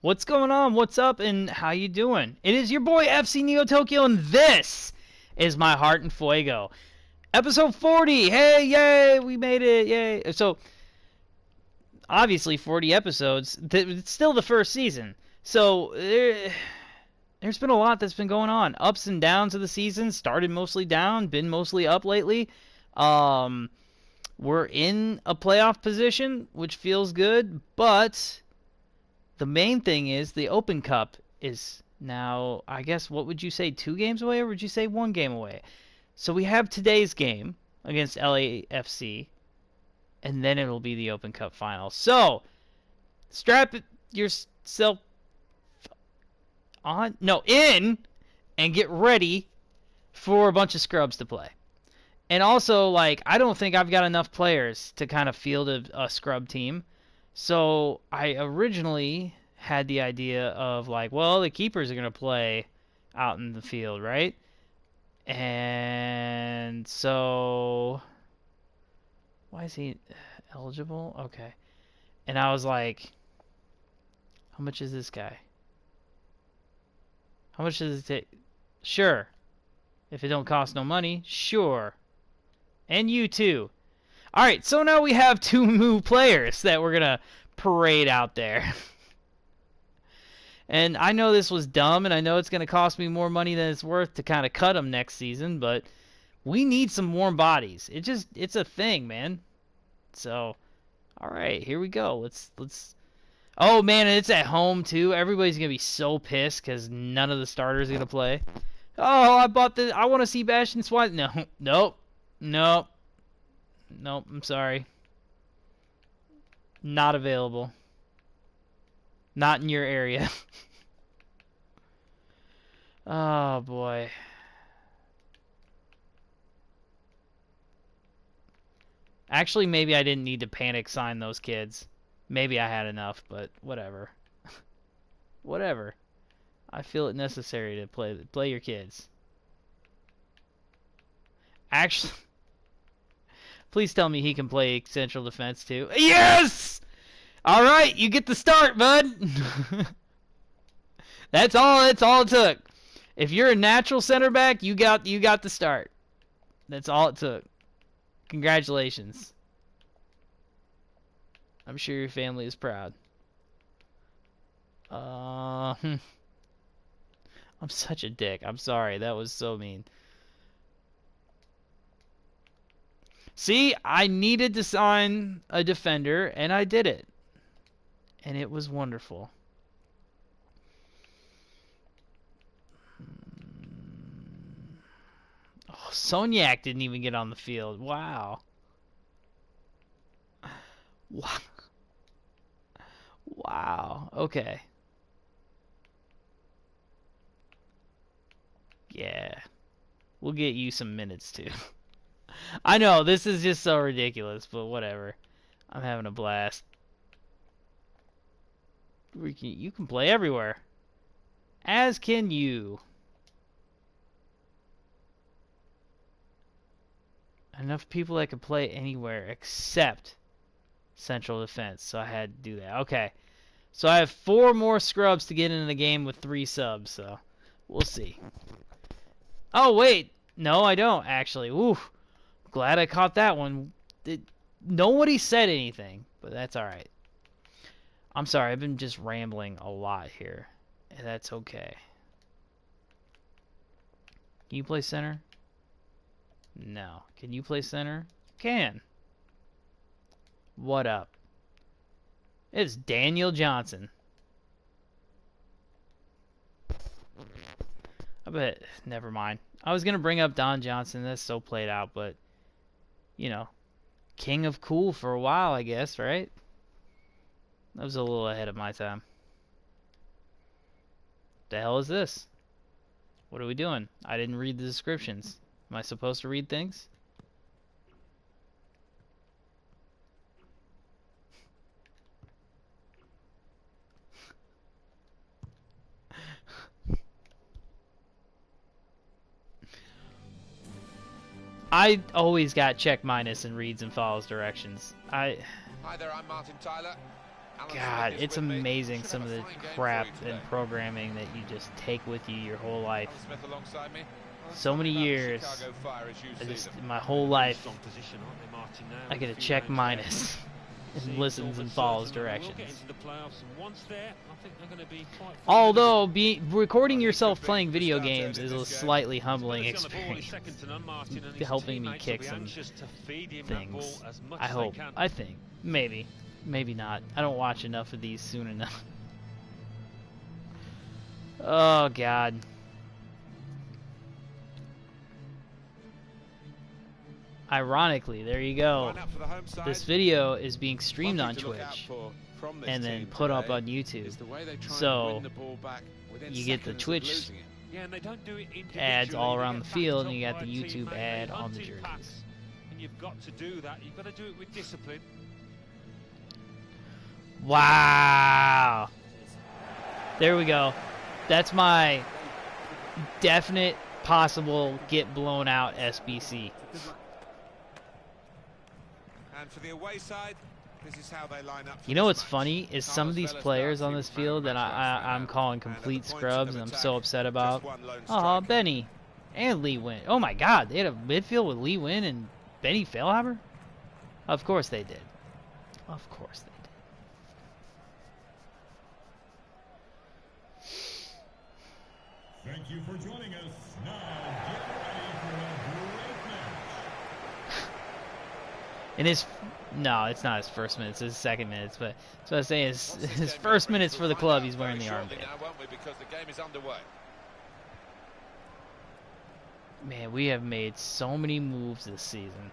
What's going on? What's up? And how you doing? It is your boy FCneoTokyo, and this is my heart and Fuego. Episode 40. Hey, yay! We made it! Yay! So, obviously, 40 episodes. It's still the first season. So, there's been a lot that's been going on. Ups and downs of the season. Started mostly down, been mostly up lately. We're in a playoff position, which feels good, but the main thing is the Open Cup is now, I guess, what would you say, 2 games away, or would you say 1 game away? So we have today's game against LAFC, and then it'll be the Open Cup final. So, strap yourself in, and get ready for a bunch of scrubs to play. And also, like, I don't think I've got enough players to kind of field a scrub team. So I originally had the idea of, like, well, the keepers are going to play out in the field, right? And so, why is he eligible? Okay. And I was like, how much is this guy? How much does it take? Sure. If it don't cost no money, sure. And you too. Alright, so now we have 2 new players that we're going to parade out there. And I know this was dumb, and I know it's going to cost me more money than it's worth to kind of cut them next season, but we need some warm bodies. It's a thing, man. So, alright, here we go. Let's. Oh, man, and it's at home, too. Everybody's going to be so pissed because none of the starters are going to play. Oh, I bought this. I want to see Bastion Swan. No, nope. Nope. Nope, I'm sorry. Not available. Not in your area. Oh, boy. Actually, maybe I didn't need to panic sign those kids. Maybe I had enough, but whatever. Whatever. I feel it necessary to play your kids. Actually, please tell me he can play central defense too. Yes! All right, you get the start, bud. That's all it took. If you're a natural center back, you got the start. That's all it took. Congratulations. I'm sure your family is proud. I'm such a dick. I'm sorry. That was so mean. See, I needed to sign a defender, and I did it. And it was wonderful. Oh, Soniak didn't even get on the field. Wow. Wow. Wow. Okay. Yeah. We'll get you some minutes, too. I know, this is just so ridiculous, but whatever. I'm having a blast. You can play everywhere. As can you. Enough people that can play anywhere except central defense, so I had to do that. Okay. So I have 4 more scrubs to get into the game with 3 subs, so we'll see. Oh, wait. No, I don't, actually. Oof. Glad I caught that one. Nobody said anything, but that's alright. I'm sorry, I've been just rambling a lot here. And that's okay. Can you play center? No. Can you play center? Can. What up? It's Daniel Johnson. I bet. Never mind. I was going to bring up Don Johnson. That's so played out, but, you know, king of cool for a while, I guess, right? That was a little ahead of my time. The hell is this? What are we doing? I didn't read the descriptions. Am I supposed to read things? I always got check minus and reads and follows directions. Hi there, I'm Martin Tyler, God, it's amazing some of the crap and programming that you just take with you your whole life. So many years, my whole life, I get a check minus in listens and follows directions. Although recording yourself playing video games is a slightly humbling experience, helping me kick some things. I hope. I think. Maybe. Maybe not. I don't watch enough of these soon enough. Oh, God. Ironically, there you go. This video is being streamed on Twitch and then put up on YouTube. So you get the Twitch ads all around the field, and you got the YouTube ad on the jerseys. And you've got to do that. You've got to do it with discipline. Wow. There we go. That's my definite possible get blown out SBC. And for the away side, this is how they line up. You know what's funny is some of these players on this field that I'm calling complete scrubs and I'm so upset about. Oh, Benny and Lee Win. Oh my God, they had a midfield with Lee Win and Benny Feilhaber? Of course they did. Of course they did. Thank you for joining us. Now get ready for a great match. In his, no, it's not his first minutes, it's his second minutes, but so I was saying his first minutes for the club, he's wearing the armband. Man, we have made so many moves this season.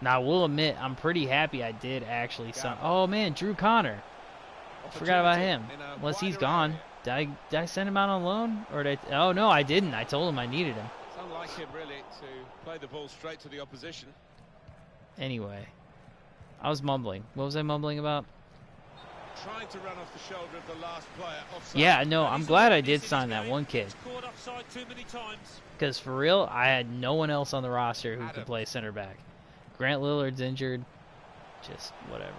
Now, I will admit, I'm pretty happy I did actually sign. Oh man, Drew Connor. Forgot about him. Unless he's gone. Did I send him out on loan? Or did I, oh no, I didn't. I told him I needed him. It's unlike him really to play the ball straight to the opposition. Anyway, I was mumbling. What was I mumbling about? Trying to run off the shoulder of the last player. Offside. Yeah, no, I'm glad I did sign that one kid. Because for real, I had no one else on the roster who could play center back. Grant Lillard's injured. Just whatever.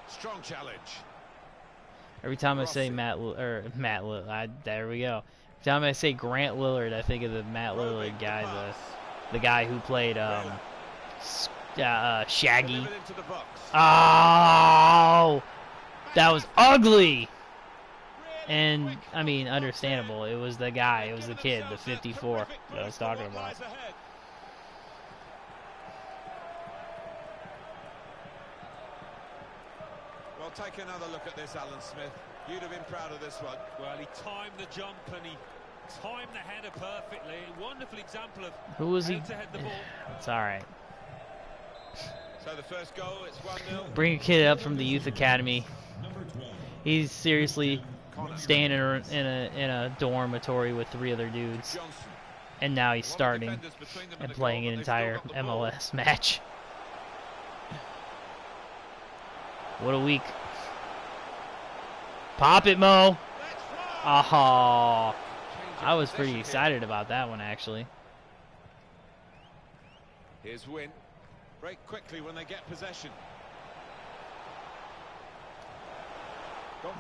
Strong challenge. Every time I say Matt Lillard, there we go. Every time I say Grant Lillard, I think of the Matt Lillard guy, the guy who played Shaggy. Oh, that was ugly. And I mean, understandable. It was the guy. It was the kid, the 54 that I was talking about. Well, take another look at this, Alan Smith. You'd have been proud of this one. Well, he timed the jump and he timed the header perfectly. A wonderful example of who was he? how to head the ball. It's all right. So the first goal, it's 1-0. Bring a kid up from the youth academy. He's seriously staying in a dormitory with 3 other dudes, and now he's starting and playing an entire MLS match. What a week. Pop it, Mo. Oh, I was pretty excited about that one, actually. Here's Win. Break quickly when they get possession.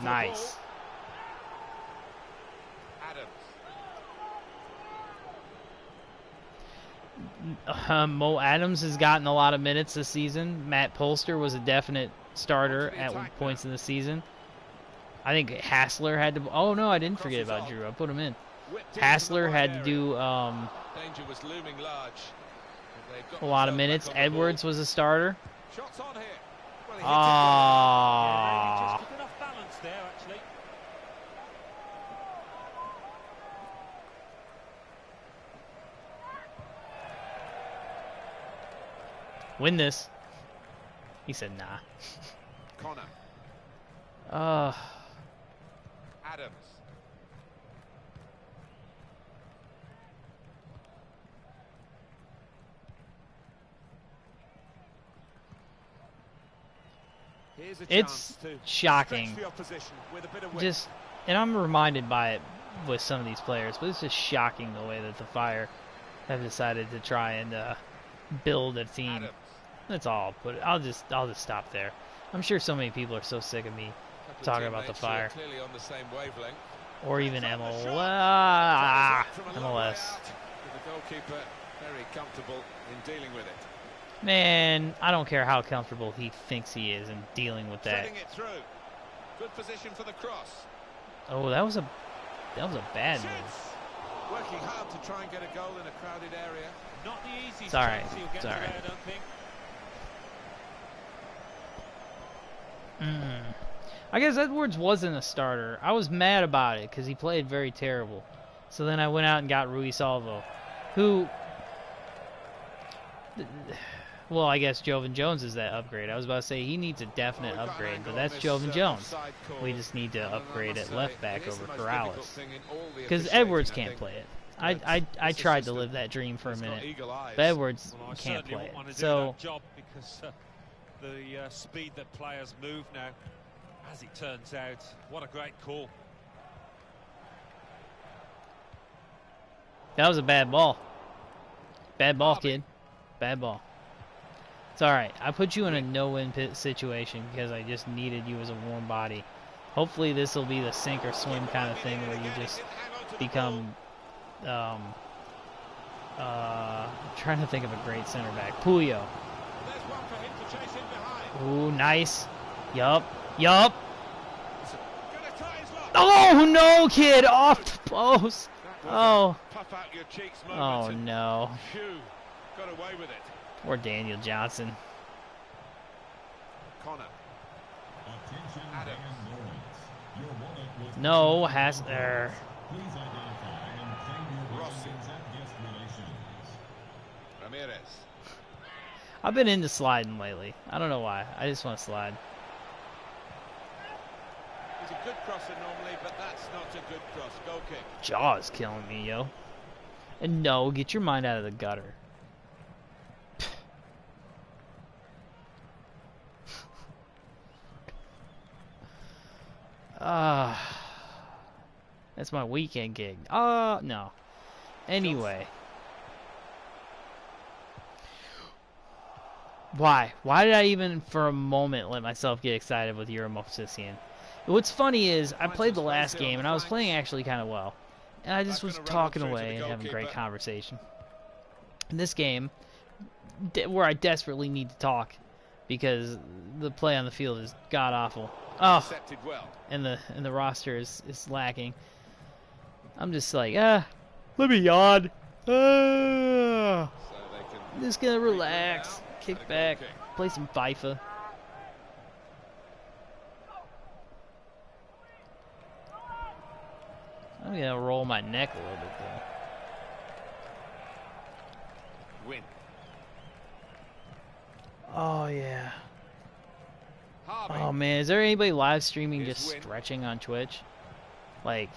Nice. Adams. Mo Adams has gotten a lot of minutes this season. Matt Polster was a definite starter at points in the season. I think Hassler had to. Oh no, I didn't forget about Drew. I put him in. Hassler had to do Danger was looming large. a lot of minutes. Edwards was a starter. Shots on here. Well, Ah. Just took enough balance there, actually. Win this. He said nah. Connor. Adams. Here's a It's chance to shocking. stretch the opposition with a bit of width. Just, and I'm reminded by it with some of these players, but it's just shocking the way that the Fire have decided to try and build a team. Adams. That's all I'll put it. I'll just stop there. I'm sure so many people are so sick of me talking about the Fire. Clearly on the same wavelength. Or even MLS. The goalkeeper very comfortable in dealing with it. Man, I don't care how comfortable he thinks he is in dealing with that. Threading it through. Good position for the cross. Oh, that was a bad move. Working hard to try and get a goal in a crowded area. Not the easiest It's all right. chance he'll get It's all today, right. I don't think. I guess Edwards wasn't a starter. I was mad about it because he played very terrible. So then I went out and got Rui Salvo, who, well, I guess Jovan Jones is that upgrade. I was about to say he needs a definite upgrade, but that's Jovan Jones. We just need to upgrade at left back over Corrales because Edwards can't play it. I tried to live that dream for a minute, but Edwards Well, I can't certainly play wouldn't want it. to do So that job because the speed that players move now, as it turns out, what a great call. that was a bad ball. Bad ball, kid. Bad ball. It's alright. I put you in a no-win situation because I just needed you as a warm body. Hopefully this will be the sink or swim kind of thing where you just become... I'm trying to think of a great center back. Puyo. There's one for him to chase in behind. Ooh, nice. Yup. Gonna tie his lock. Oh, no, kid. Off the post. That was Oh. a puff out your cheeks Oh, moment, and no. phew, got away with it. Poor Daniel Johnson. Connor. Attention, Adams. Dan Lawrence. Your wallet was No, taken has from there. Please identify and claim your Rossi. belongings at guest relations. Ramirez. I've been into sliding lately. I don't know why. I just want to slide. He's a good crosser normally, but that's not a good cross. Goal kick. Jaw's killing me, yo. And no, get your mind out of the gutter. That's my weekend gig. No. Anyway. Why? Why did I even for a moment let myself get excited with Euromosisian? What's funny is I played the last game and I was playing actually kind of well. And I just was talking away and having great conversation. In this game, where I desperately need to talk because the play on the field is god awful. Oh, Intercepted well. and the roster is lacking. I'm just like, let me yawn. So they can I'm just gonna relax, now, kick and a goal back, kick. play some FIFA. I'm gonna roll my neck a little bit though. Win. Oh yeah. Harvey. Oh man, is there anybody live streaming Here's just Win. stretching on Twitch? Like,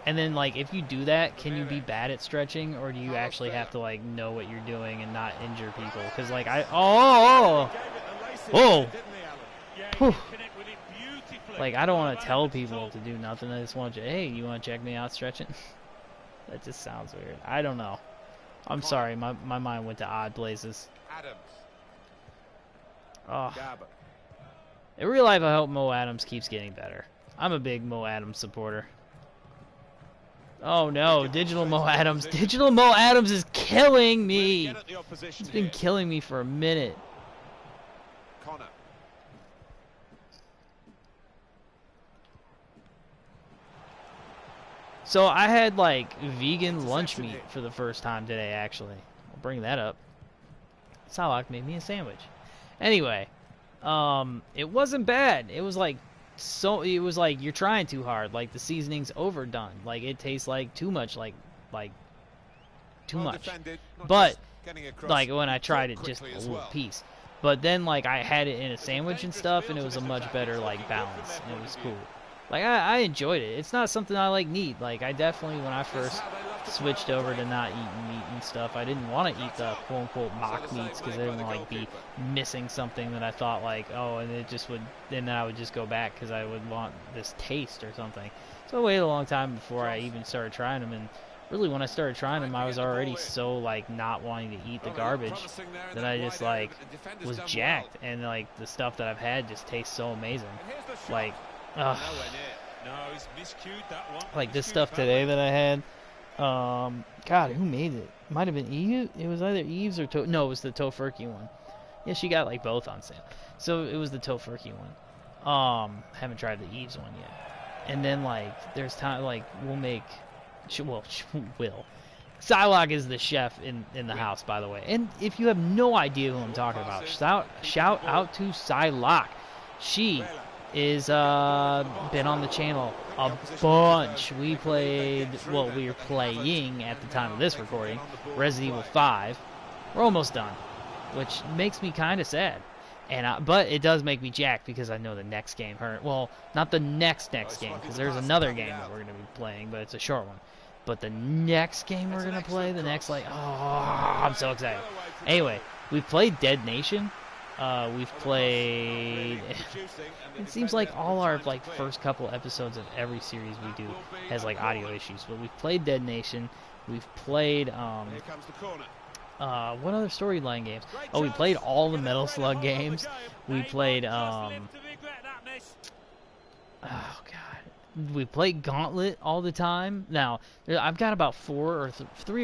and then like if you do that, can you be Ramirez. bad at stretching, or do you Carlos actually Vela. have to like know what you're doing and not injure people? Because like oh, Gave it the laces, Whoa. didn't they, Alan? Yeah, Whew. he did connect with it beautifully. like I don't want Well to tell done, people Tom. to do nothing. I just want you, hey, you want to check me out stretching? That just sounds weird. I don't know. I'm sorry, my mind went to odd places. Adams. Oh, Garber. in real life, I hope Mo Adams keeps getting better. I'm a big Mo Adams supporter. Oh no, Digital Mo Adams. Digital Mo Adams is killing Really me. get at the opposition He's been here. killing me for a minute. Connor. So I had like vegan lunch meat for the first time today, actually. I'll bring that up. Salak made me a sandwich. Anyway, it wasn't bad. It was like you're trying too hard. Like the seasoning's overdone. Like it tastes like too much. Like too Well much. defended, not But just getting across like when I tried it, quickly just a as little well. piece. But then like I had it in a sandwich and stuff, and it was a much better like balance, and it was cool. Like I enjoyed it. It's not something I like need. Like I definitely when I first switched over to not eating meat and stuff, I didn't want to eat the quote unquote mock meats because I didn't want to like be missing something that I thought like and it just would then I would just go back because I would want this taste or something. So I waited a long time before I even started trying them, and really when I started trying them, I was already so like not wanting to eat the garbage that I just like was jacked, and like the stuff that I've had just tastes so amazing. Like, No, he's miscued that one. like this Miscued stuff it today badly. that I had. God, who made it? Might have been Eve. It was either Eve's or no, it was the Tofurkey one. Yeah, she got like both on sale, so it was the Tofurkey one. Haven't tried the Eve's one yet. And then like there's time like we'll make, will. Psylocke is the chef in the house, by the way. And if you have no idea who I'm talking about, shout out to Psylocke. She is been on the channel a bunch. We played, well, we were playing at the time of this recording, Resident Evil 5. We're almost done, which makes me kind of sad. And but it does make me jacked because I know the next game. Well, not the next game, because there's another game that we're gonna be playing, but it's a short one. But the next game we're gonna play, the next like, oh, I'm so excited. Anyway, we've played Dead Nation. We've played. It seems like all our like first couple episodes of every series we do has like audio issues. But we've played Dead Nation. We've played what other storyline games? Oh, we played all the Metal Slug games. We played oh god, we played Gauntlet all the time. Now I've got about 3 or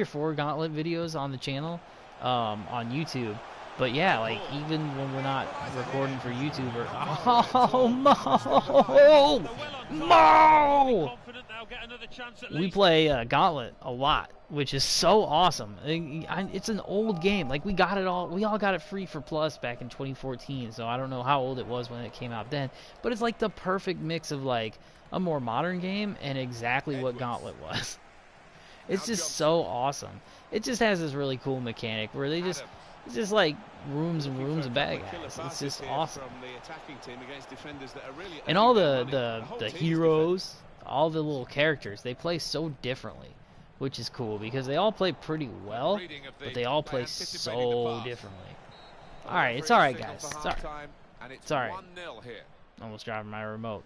4 Gauntlet videos on the channel, on YouTube. But yeah, like even when we're not recording for YouTube, or Mo! We play Gauntlet a lot, which is so awesome. It's an old game. Like we all got it free for Plus back in 2014. So I don't know how old it was when it came out then, but it's like the perfect mix of like a more modern game and exactly what Gauntlet was. It's just so awesome. It just has this really cool mechanic where it's just like rooms and rooms of bad guys. It's just awesome. And all the heroes, all the little characters, they play so differently, which is cool because they all play pretty well, but they all play so differently. Alright, it's alright, guys. It's alright. It's alright. Almost driving my remote.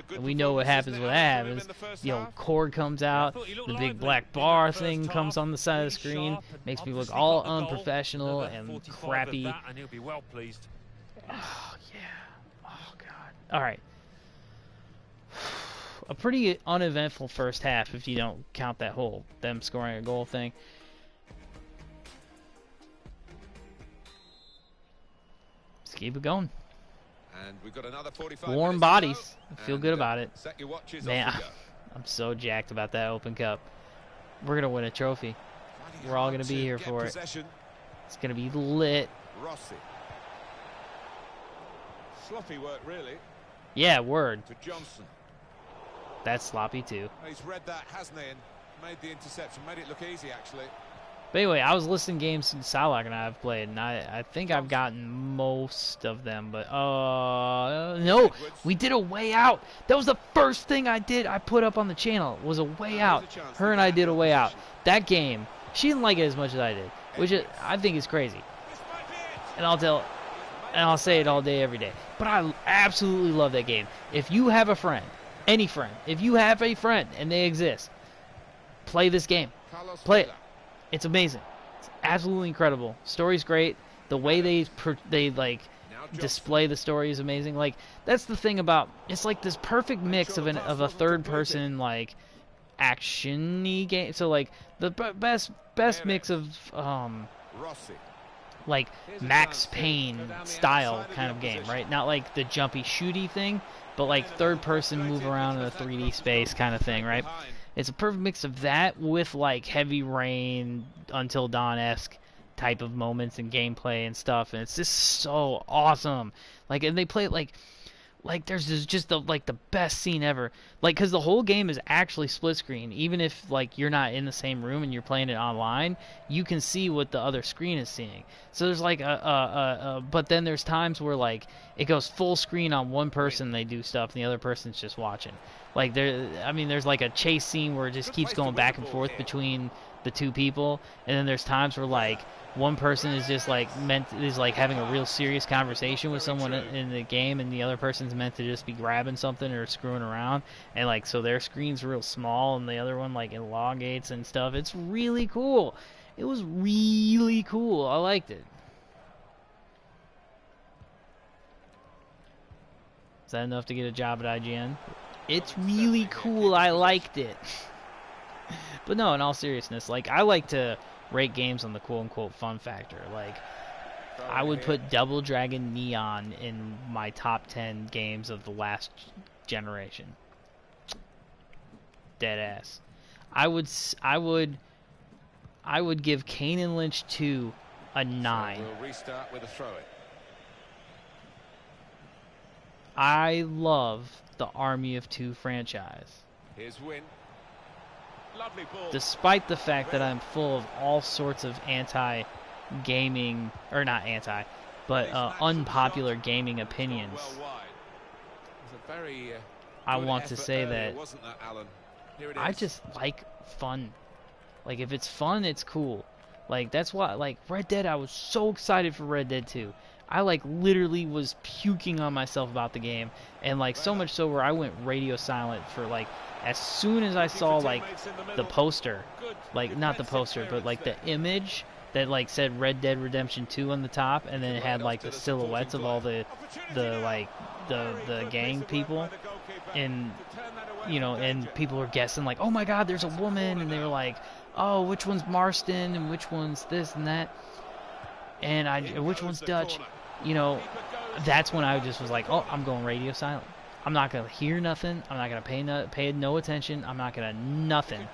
And we know what happens when that happens. The old cord comes out, the big black bar thing comes on the side of the screen, makes me look all unprofessional and crappy. Oh yeah. Oh god. Alright. A pretty uneventful first half if you don't count that whole them scoring a goal thing. Let's keep it going. And we've got another 45 Warm bodies. I feel good about it. Man, I'm so jacked about that Open Cup. We're going to win a trophy. We're all going to be here for it. It's going to be lit. Rossi. Sloppy work, really. Yeah, word. To Johnson. That's sloppy, too. He's read that, hasn't he? And made the interception. Made it look easy, actually. But anyway, I was listing games since Psylocke and I have played, and I think I've gotten most of them, but no, we did a way out. That was the first thing I did. I put up on the channel was a way out. Her and I did a way out. That game, she didn't like it as much as I did, which I think is crazy. And I'll say it all day, every day. But I absolutely love that game. If you have a friend, any friend, if you have a friend and they exist, play this game. Play it. It's amazing. It's absolutely incredible. Story's great. The way they like display the story is amazing. Like that's the thing about it's like this perfect mix of a third person like action-y game. So like the best mix of like Max Payne style kind of game, right? Not like the jumpy shooty thing, but like third person move around in a 3D space kind of thing, right? It's a perfect mix of that with like Heavy Rain, Until Dawn-esque type of moments and gameplay and stuff, and it's just so awesome. Like, and they play it like there's just the best scene ever. Like, because the whole game is actually split screen. Even if like you're not in the same room and you're playing it online, you can see what the other screen is seeing. So there's like but then there's times where like it goes full screen on one person, they do stuff, and the other person's just watching. Like there's like a chase scene where it just keeps going back and forth between the two people, and then there's times where like one person is just like having a real serious conversation with someone in the game, and the other person's meant to just be grabbing something or screwing around, and like so their screen's real small and the other one like elongates and stuff. It's really cool. It was really cool. I liked it. Is that enough to get a job at IGN? It's really cool. I liked it. But no, in all seriousness, like I like to rate games on the quote-unquote fun factor. Like I would put Double Dragon Neon in my top 10 games of the last generation. Dead ass. I would give Kane and Lynch 2 a 9. We'll restart with a throw-in. I love the Army of Two franchise. Here's Win. Lovely ball. Despite the fact that I'm full of all sorts of anti-gaming, or not anti, but unpopular gaming opinions, I want to say that I just like fun. Like if it's fun, it's cool. Like that's why, like Red Dead, I was so excited for Red Dead 2. I like literally was puking on myself about the game, and like so much so where I went radio silent for like as soon as I saw like the poster, like not the poster but like the image that like said Red Dead Redemption 2 on the top, and then it had like the silhouettes of all the gang people, and you know, and people were guessing like, oh my god, there's a woman, and they were like, oh, which one's Marston and which one's this and that, and which one's Dutch, you know, that's when I just was like, oh, I'm going radio silent. I'm not gonna hear nothing. I'm not gonna pay no attention. I'm not gonna nothing.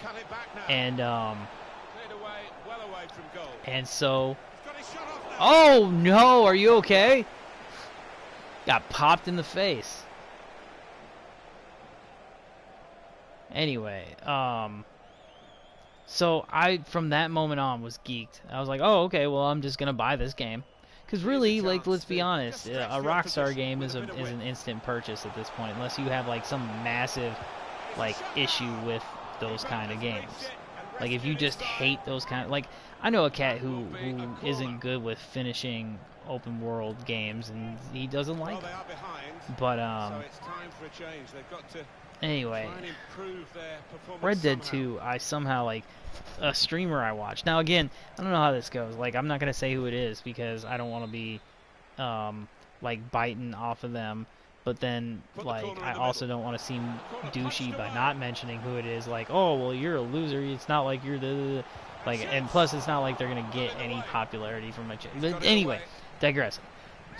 And so, oh no, are you okay? Got popped in the face. Anyway, so I, from that moment on, was geeked. I was like, oh, okay, well, I'm just gonna buy this game. Because really, like, let's be honest, a Rockstar game is an instant purchase at this point, unless you have like some massive like issue with those kind of games. Like if you just hate those kind of, like, I know a cat who isn't good with finishing open world games, and he doesn't like them. But anyway, Red Dead 2, I somehow, like, a streamer I watched. Now again, I don't know how this goes. Like, I'm not gonna say who it is because I don't want to be like biting off of them. But then, like, I also don't want to seem douchey by not mentioning who it is. Like, oh, well, you're a loser. It's not like you're the like, and plus, it's not like they're gonna get any popularity from my channel. But anyway, digressing.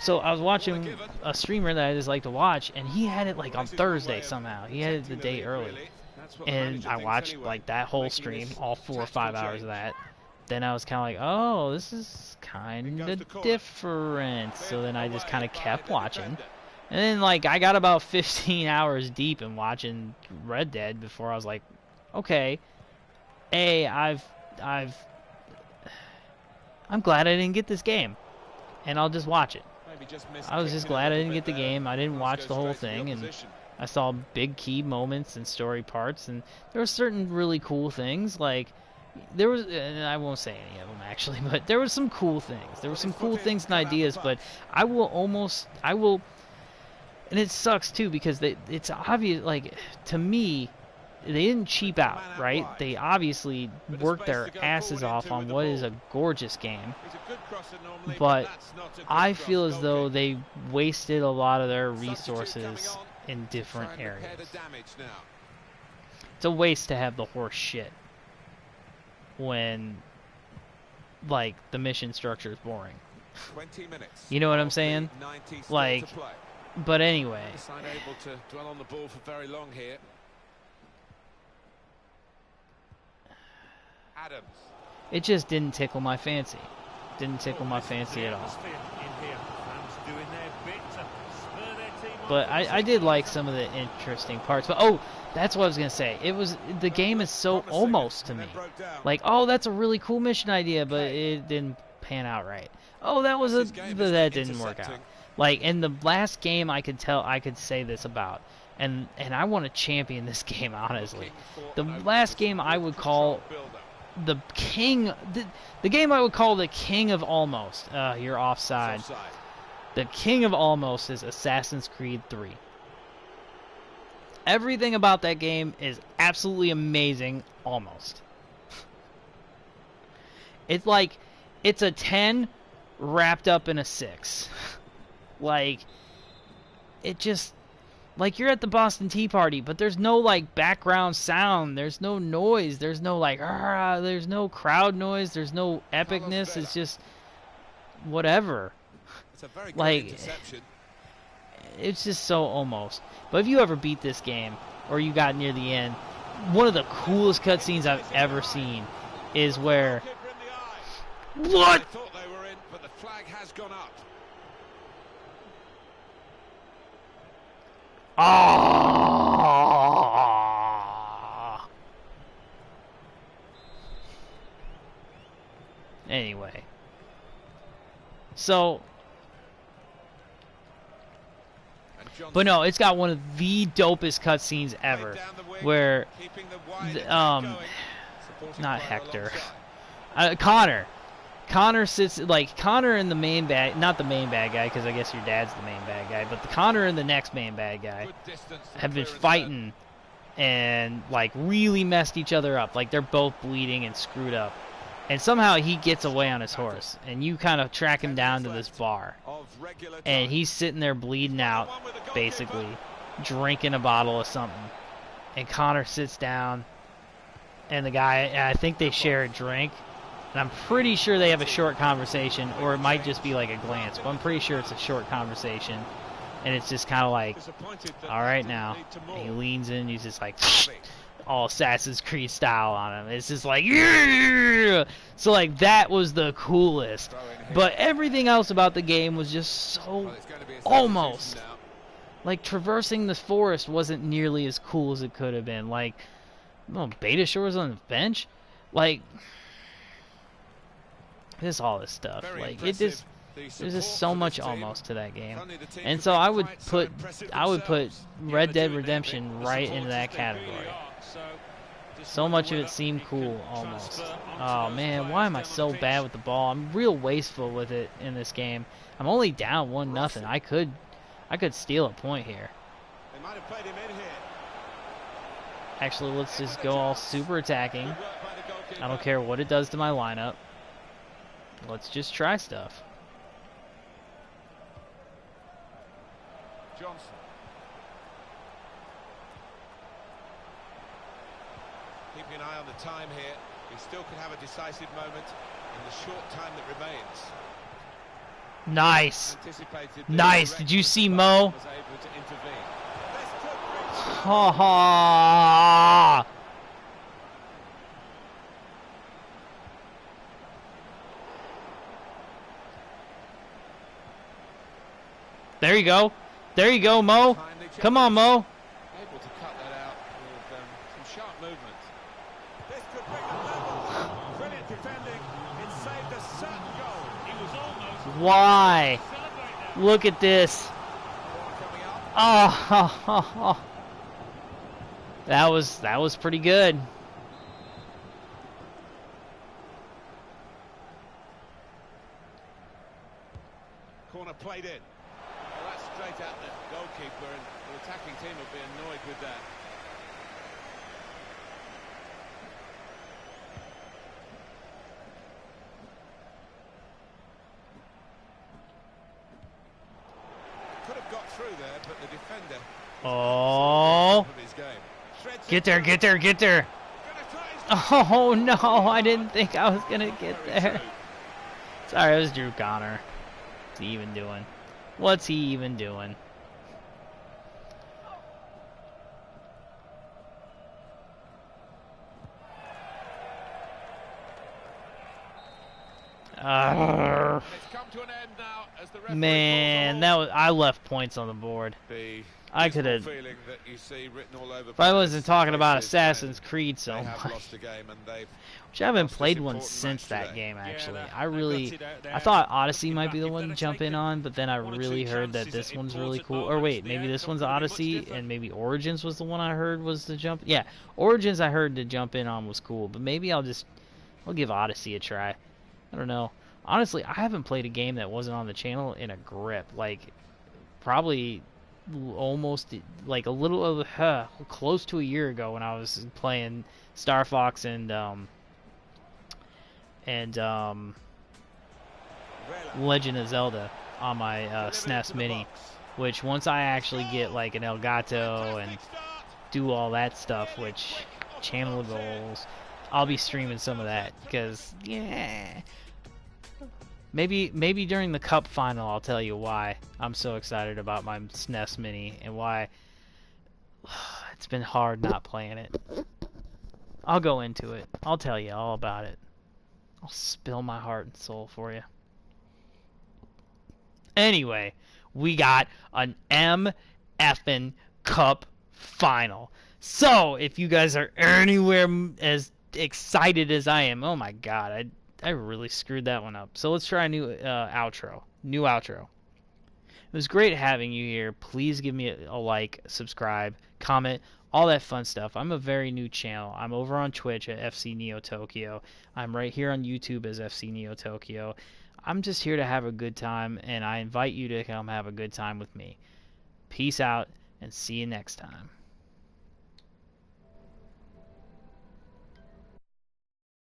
So I was watching a streamer that I just like to watch, and he had it like on Thursday somehow. He had it the day early, and I watched like that whole stream, all 4 or 5 hours of that. Then I was kind of like, oh, this is kind of different. So then I just kind of kept watching. And then, like, I got about 15 hours deep in watching Red Dead before I was like, okay, I'm glad I didn't get this game, and I'll just watch it. I was just glad I didn't get the game. I didn't watch the whole thing, and I saw big key moments and story parts, and there were certain really cool things, like, there was, and I won't say any of them actually, but there were some cool things. There were some cool things and ideas, but I will, and it sucks too because it's obvious, like, to me, they didn't cheap out, right? They obviously worked their asses off on what is a gorgeous game, but I feel as though they wasted a lot of their resources in different areas. It's a waste to have the horse shit when, like, the mission structure is boring. You know what I'm saying? Like, but anyway. Unable to dwell on the ball for very long here. Adams. It just didn't tickle my fancy. Didn't tickle my fancy at all. But I did like some of the interesting parts. But oh, that's what I was gonna say. The game is so almost to me. Like, oh, that's a really cool mission idea, but it didn't pan out right. Oh, that didn't work out. Like, in the last game, I could say this about, and I want to champion this game, honestly. The last game I would call the king, the game I would call the king of almost. You're offside. It's offside. The king of almost is Assassin's Creed 3. Everything about that game is absolutely amazing, almost. It's like, it's a 10 wrapped up in a 6. Like, it just, like, you're at the Boston Tea Party, but there's no, like, background sound. There's no noise. There's no, like, there's no crowd noise. There's no epicness. It's just whatever. It's a very good Like, interception. it's just so almost. But if you ever beat this game, or you got near the end, one of the coolest cutscenes I've ever seen is where... Keeper in the eye. What? I thought they were in, but the flag has gone up. Ah. Anyway. So... But no, it's got one of the dopest cutscenes ever, where, not Hector, Connor sits, like, Connor and the main bad, not the main bad guy, because I guess your dad's the main bad guy, but the Connor and the next main bad guy have been fighting and, like, really messed each other up, like, they're both bleeding and screwed up. And somehow he gets away on his horse, and you kind of track him down to this bar. And he's sitting there bleeding out, basically, drinking a bottle of something. And Connor sits down, and the guy, I think they share a drink. And I'm pretty sure they have a short conversation, or it might just be like a glance, but I'm pretty sure it's a short conversation. And it's just kind of like, all right now. And he leans in, he's just like... all Assassin's Creed style on him. It's just like, yeah! So like that was the coolest. But everything else about the game was just so almost. Like traversing the forest wasn't nearly as cool as it could have been. Like, Beta Shore's on the bench. Like, just all this stuff. Like it just. There's just so much almost to that game. And so I would put Red Dead Redemption right into that category. So much of it seemed cool, almost. Oh man, why am I so bad with the ball? I'm real wasteful with it in this game. I'm only down 1-0. I could steal a point here. Actually, let's just go all super attacking. I don't care what it does to my lineup. Let's just try stuff. Johnson. Keeping an eye on the time here. He still could have a decisive moment in the short time that remains. Nice. Nice. Did you see Mo? Ha ha. There you go. There you go, Mo. Come on, Mo. Able to cut that out with some sharp movement. This could bring a level. Brilliant defending. It saved a certain goal. He was almost. Why? Look at this. Oh, that was pretty good. Corner played in. Well, that's straight at the goalkeeper, and the attacking team will be annoyed with that. Could have got through there, but the defender. Oh. Get there, get there, get there. Oh no, I didn't think I was gonna get there. Sorry, it was Drew Connor. What's he even doing? What's he even doing? Man, I left points on the board. I could have. If I wasn't talking about Assassin's Creed so much, which I haven't played one since that game actually. I thought Odyssey might be the one to jump in on, but then I really heard that this one's really cool. Or wait, maybe this one's Odyssey, and maybe Origins was the one I heard was the jump. Yeah, Origins I heard to jump in on was cool, but maybe I'll just I'll give Odyssey a try. I don't know. Honestly, I haven't played a game that wasn't on the channel in a grip. Like, probably almost, like, a little over, close to a year ago when I was playing Star Fox and Legend of Zelda on my SNES Mini. Which, once I actually get, like, an Elgato and do all that stuff, which, channel goals, I'll be streaming some of that. Because, yeah... Maybe during the Cup final I'll tell you why I'm so excited about my SNES Mini and why it's been hard not playing it. I'll go into it. I'll tell you all about it. I'll spill my heart and soul for you. Anyway, we got an M-effing Cup final. So, if you guys are anywhere as excited as I am, oh my god, I really screwed that one up. So let's try a new outro. New outro. It was great having you here. Please give me a like, subscribe, comment, all that fun stuff. I'm a very new channel. I'm over on Twitch at FCneoTokyo. I'm right here on YouTube as FCneoTokyo. I'm just here to have a good time, and I invite you to come have a good time with me. Peace out, and see you next time.